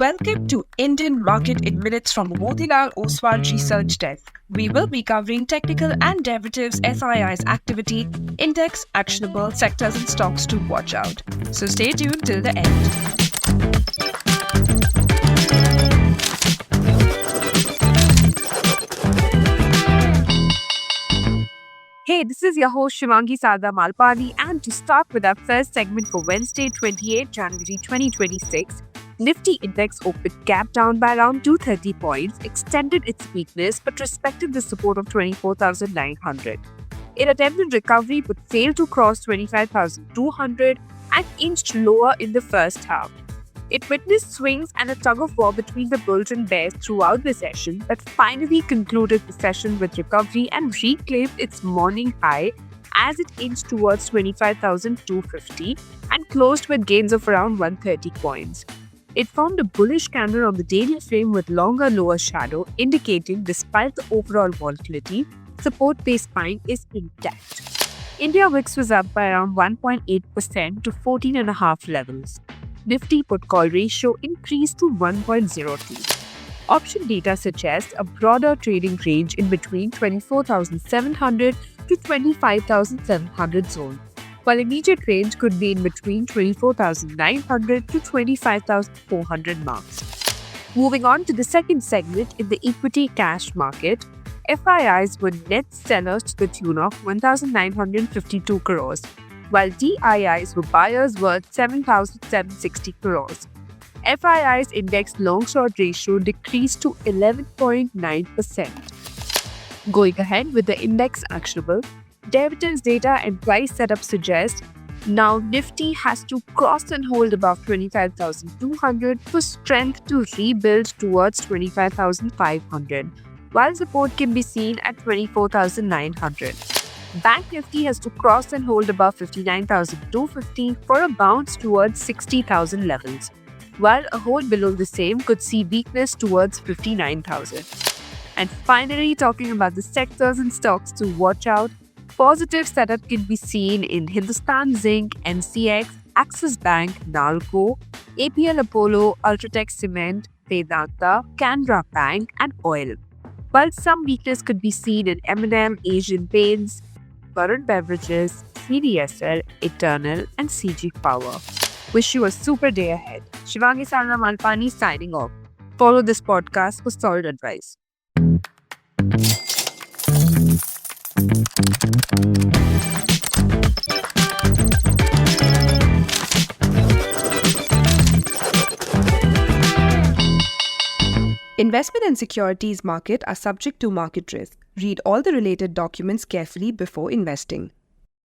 Welcome to Indian Market in Minutes from Motilal Oswal Research Desk. We will be covering technical and derivatives SII's activity, index, actionable sectors and stocks to watch out. So stay tuned till the end. Hey, this is your host Shivangi Sada Malpani, and to start with our first segment for Wednesday, 28 January 2026, Nifty Index opened gap down by around 230 points, extended its weakness but respected the support of 24,900. It attempted recovery but failed to cross 25,200 and inched lower in the first half. It witnessed swings and a tug-of-war between the bulls and bears throughout the session, but finally concluded the session with recovery and reclaimed its morning high as it inched towards 25,250 and closed with gains of around 130 points. It formed a bullish candle on the daily frame with longer lower shadow, indicating despite the overall volatility, support-based buying is intact. India VIX was up by around 1.8% to 14.5 levels. Nifty put-call ratio increased to 1.02. Option data suggests a broader trading range in between 24,700 to 25,700 zone, while immediate range could be in between 24,900 to 25,400 marks. Moving on to the second segment in the equity cash market, FIIs were net sellers to the tune of 1,952 crores, while DIIs were buyers worth 7,760 crores. FII's index long-short ratio decreased to 11.9%. Going ahead with the index actionable, derivatives data and price setup suggest now Nifty has to cross and hold above 25,200 for strength to rebuild towards 25,500, while support can be seen at 24,900. Bank Nifty has to cross and hold above 59,250 for a bounce towards 60,000 levels, while a hold below the same could see weakness towards 59,000. And finally, talking about the sectors and stocks to watch out, positive setup can be seen in Hindustan Zinc, NCX, Axis Bank, Nalco, APL Apollo, Ultratech Cement, Vedanta, Canara Bank, and oil. While some weakness could be seen in M&M, Asian Paints, Varun Beverages, CDSL, Eternal, and CG Power. Wish you a super day ahead. Shivangi Sada Malpani signing off. Follow this podcast for solid advice. Investment and securities market are subject to market risk. Read all the related documents carefully before investing.